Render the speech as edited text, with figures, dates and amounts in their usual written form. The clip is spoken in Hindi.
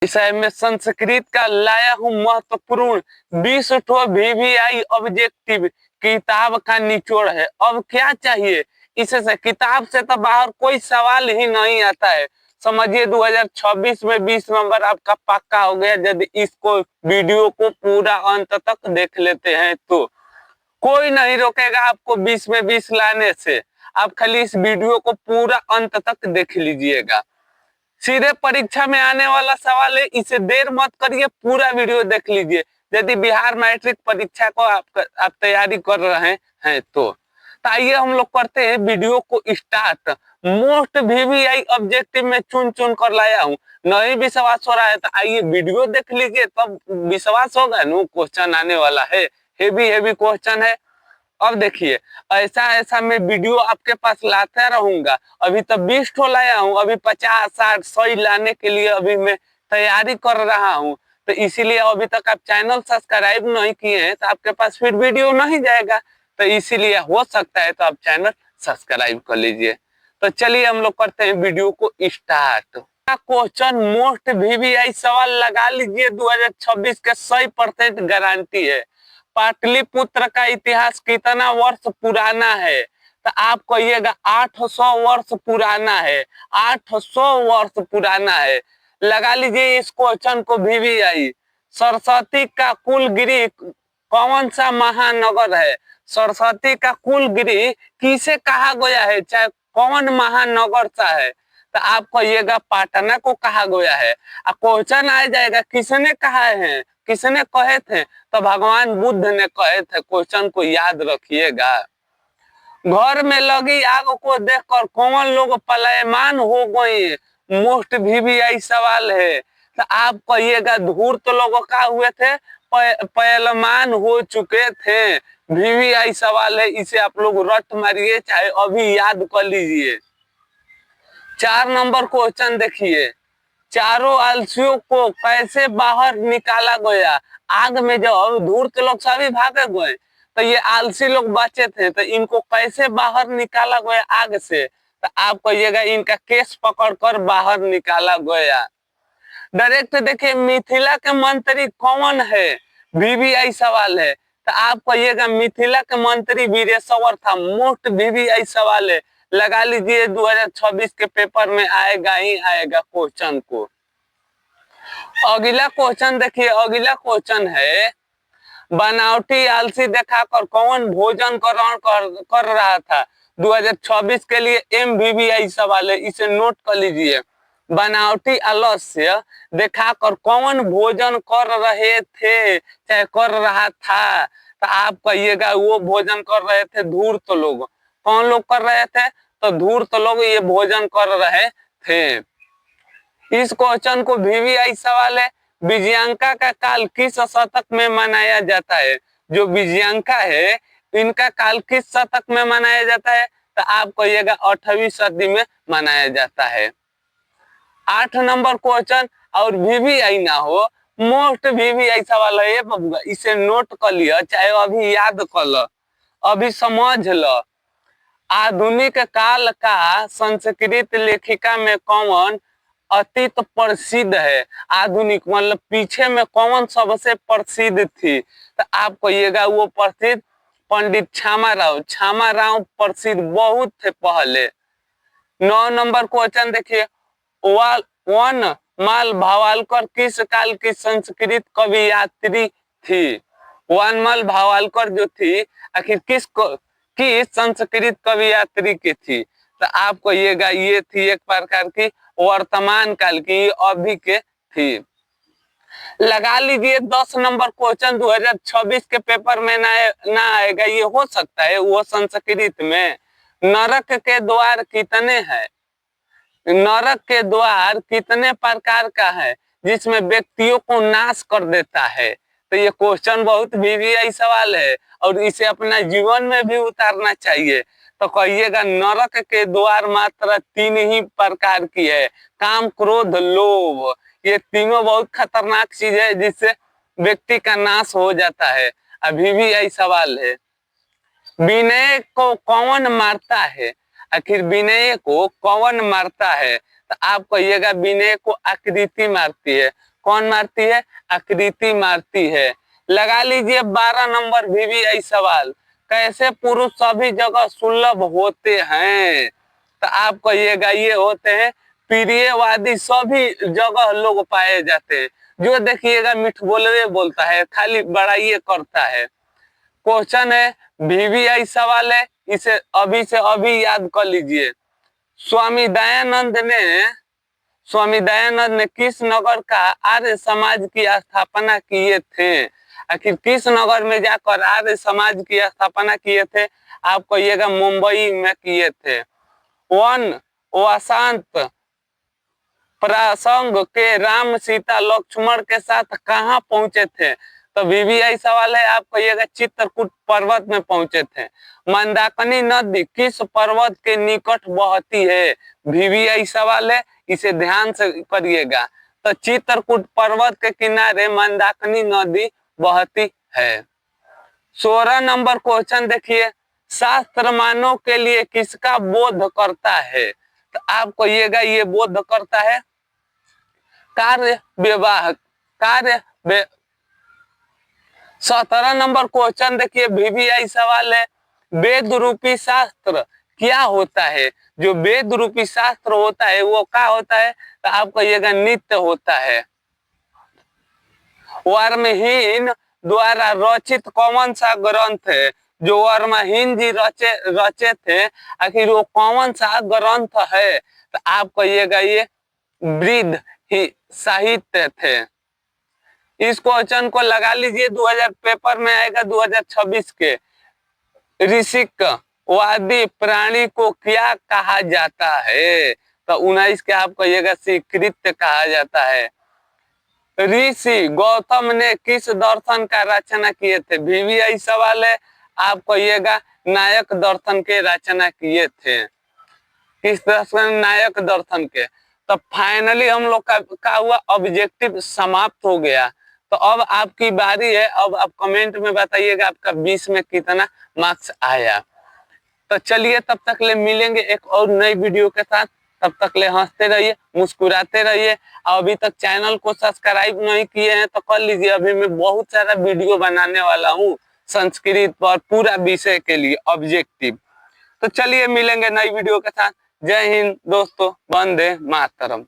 विषय में संस्कृत का लाया हूँ महत्वपूर्ण 20 ठो VVI ऑब्जेक्टिव किताब का निचोड़ है। अब क्या चाहिए इससे? किताब से तो बाहर कोई सवाल ही नहीं आता है। समझिए 2026 में 20 नंबर आपका पक्का हो गया यदि इसको वीडियो को पूरा अंत तक देख लेते हैं तो। कोई नहीं रोकेगा आपको 20 में 20 लाने से। आप खाली इस वीडियो को पूरा अंत तक देख लीजिएगा। सीधे परीक्षा में आने वाला सवाल है, इसे देर मत करिए, पूरा वीडियो देख लीजिए यदि बिहार मैट्रिक परीक्षा को आप तैयारी कर रहे हैं तो। आइए हम लोग करते हैं वीडियो को स्टार्ट। मोस्ट VVI ऑब्जेक्टिव में चुन चुन कर लाया हूँ। नहीं विश्वास हो रहा है तो आइए वीडियो देख लीजिए, तब विश्वास होगा ना। क्वेश्चन आने वाला है, हेवी क्वेश्चन है। अब देखिए, ऐसा ऐसा मैं वीडियो आपके पास लाता रहूंगा। अभी तो 20 ठो लाया हूँ, अभी 50 60 100 लाने के लिए अभी मैं तैयारी कर रहा हूँ। तो इसीलिए अभी तक आप चैनल सब्सक्राइब नहीं किए हैं तो आपके पास फिर वीडियो नहीं जाएगा। तो इसीलिए हो सकता है तो आप चैनल सब्सक्राइब कर लीजिए। तो चलिए हम लोग करते हैं वीडियो को स्टार्ट। क्वेश्चन मोस्ट VVI सवाल लगा लीजिए, 2026 के 100% गारंटी है। पाटलिपुत्र का इतिहास कितना वर्ष पुराना है? तो आप कहिएगा 800 वर्ष पुराना है। 800 वर्ष पुराना है। लगा लीजिए इस क्वेश्चन को VVI। सरस्वती का कुलगिरी कौन सा महानगर है? सरस्वती का कुलगिरी किसे कहा गया है, चाहे कौन महानगर सा है? तो आप कहिएगा पाटना को कहा गया है। क्वेश्चन आ जाएगा किसने कहा है, किसने कहे थे? तो भगवान बुद्ध ने कहे थे। क्वेश्चन को याद रखिएगा। घर में लगी आग को देखकर कौन लोग पलायमान हो गए? मोस्ट VVI सवाल है। तो आप कहिएगा धूर्त लोग का हुए थे, पलायमान हो चुके थे। VVI सवाल है, इसे आप लोग रट मारिए चाहे अभी याद कर लीजिए। 4 नंबर क्वेश्चन देखिए, चारों आलसियों को कैसे बाहर निकाला गया? आग में जब धूर्त लोग सभी भाग गए तो ये आलसी लोग बचे थे, तो इनको कैसे बाहर निकाला गया आग से? तो आप कहिएगा इनका केस पकड़कर बाहर निकाला गया। डायरेक्ट देखिए, मिथिला के मंत्री कौन है? VVI सवाल है। तो आप कहिएगा मिथिला के मंत्री वीरेश्वर था। मोस्ट VVI सवाल है। लगा लीजिए 2026 के पेपर में आएगा ही आएगा क्वेश्चन को। अगला क्वेश्चन देखिए, अगला क्वेश्चन है बनावटी आलसी दिखाकर कौन भोजन ग्रहण कर रहा था? 2026 के लिए MVVI सवाल है, इसे नोट कर लीजिए। बनावटी आलस्य दिखाकर कौन भोजन कर रहे थे, चाहे कर रहा था? तो आप कहिएगा वो भोजन कर रहे थे धूर्त लोग। कौन लोग कर रहे थे? तो धूर्त लोग ये भोजन कर रहे थे। इस क्वेश्चन को VVI सवाल है। विजयांका का काल किस शतक में मनाया जाता है? जो विजयांका है इनका काल किस शतक में मनाया जाता है? तो आप कहिएगा 8वीं सदी में मनाया जाता है। 8 नंबर क्वेश्चन और VVI ना हो, मोस्ट VVI सवाल है ये बबुआ, इसे नोट कर लिया चाहे अभी याद कर लो, अभी समझ लो। आधुनिक काल का संस्कृत लेखिका में कौन अतीत प्रसिद्ध है? आधुनिक मतलब पीछे में कौन सबसे प्रसिद्ध थी? तो आप कहिएगा वो प्रसिद्ध पंडित क्षमाराव। क्षमाराव प्रसिद्ध बहुत थे पहले। 9 नंबर क्वेश्चन देखिए, वन माल भावालकर किस काल की संस्कृत कवियात्री थी? वनमाल भावालकर जो थी आखिर की संस्कृत कवियात्री की थी? तो आप कहिएगा ये थी एक प्रकार की वर्तमान काल की, अभी के थी। लगा लीजिए 10 नंबर क्वेश्चन 2026 के पेपर में ना आएगा, ये हो सकता है वो संस्कृत में। नरक के द्वार कितने हैं? नरक के द्वार कितने प्रकार का है जिसमें व्यक्तियों को नाश कर देता है? तो ये क्वेश्चन बहुत VVI सवाल है और इसे अपना जीवन में भी उतारना चाहिए। तो कहिएगा नरक के द्वार मात्र 3 ही प्रकार की है, काम क्रोध लोभ। ये तीनों बहुत खतरनाक चीज है जिससे व्यक्ति का नाश हो जाता है। अभी भी यही सवाल है, विनय को कौन मारता है? आखिर विनय को कौन मारता है? तो आप कहिएगा विनय को आकृति मारती है। कौन मारती है? आकृति मारती है। लगा लीजिए 12 नंबर VVI सवाल, कैसे पुरुष सभी जगह सुलभ होते हैं? तो आप कहिएगा ये होते हैं प्रियवादी, सभी जगह लोग पाए जाते हैं। जो देखिएगा मिठ बोलवे बोलता है, खाली बड़ाई करता है। क्वेश्चन है, VVI सवाल है, इसे अभी से अभी याद कर लीजिए। स्वामी दयानंद ने किस नगर का आर्य समाज की स्थापना किए थे? आखिर किस नगर में जाकर आर्य समाज की स्थापना किए थे? आप कहिएगा मुंबई में किए थे। वन वसंत प्रसंग के राम सीता लक्ष्मण के साथ कहाँ पहुंचे थे? तो VVI सवाल है, आप कहिएगा चित्रकूट पर्वत में पहुंचे थे। मंदाकिनी नदी किस पर्वत के निकट बहती है? VVI सवाल है, इसे ध्यान से करिएगा। तो चित्रकूट पर्वत के किनारे मंदाकिनी नदी बहती है। 16 नंबर क्वेश्चन देखिए, शास्त्र मानव के लिए किसका बोध करता है? तो आप कहिएगा ये बोध करता है कार्य विवाह, 17 नंबर क्वेश्चन देखिए, VVI सवाल है, वेद रूपी शास्त्र क्या होता है? जो वेद रूपी शास्त्र होता है वो क्या होता है? तो आप कहिएगा नित्य होता है। वर्महीन द्वारा रचित कौन सा ग्रंथ है? जो वर्महीन जी रचे थे, आखिर वो कौन सा ग्रंथ है? तो आप कहिएगा ये वृद्ध ही साहित्य थे। इस क्वेश्चन को लगा लीजिए, 2000 पेपर में आएगा 2026 के। ऋषिक वादी प्राणी को क्या कहा जाता है? तो 19 के आप कहिएगा स्वीकृत कहा जाता है। ऋषि गौतम ने किस दर्शन का रचना किए थे? VVI सवाल है, आप कहिएगा नायक दर्शन के रचना किए थे। किस दर्शन? नायक दर्शन के। तो फाइनली हम लोग का हुआ ऑब्जेक्टिव समाप्त हो गया। तो अब आपकी बारी है, अब आप कमेंट में बताइएगा आपका 20 में कितना मार्क्स आया। तो चलिए तब तक ले मिलेंगे एक और नई वीडियो के साथ। तब तक ले हंसते रहिए, मुस्कुराते रहिए। और अभी तक चैनल को सब्सक्राइब नहीं किए हैं तो कर लीजिए। अभी मैं बहुत सारा वीडियो बनाने वाला हूँ संस्कृत पर, पूरा विषय के लिए ऑब्जेक्टिव। तो चलिए मिलेंगे नई वीडियो के साथ। जय हिंद दोस्तों, वंदे मातरम।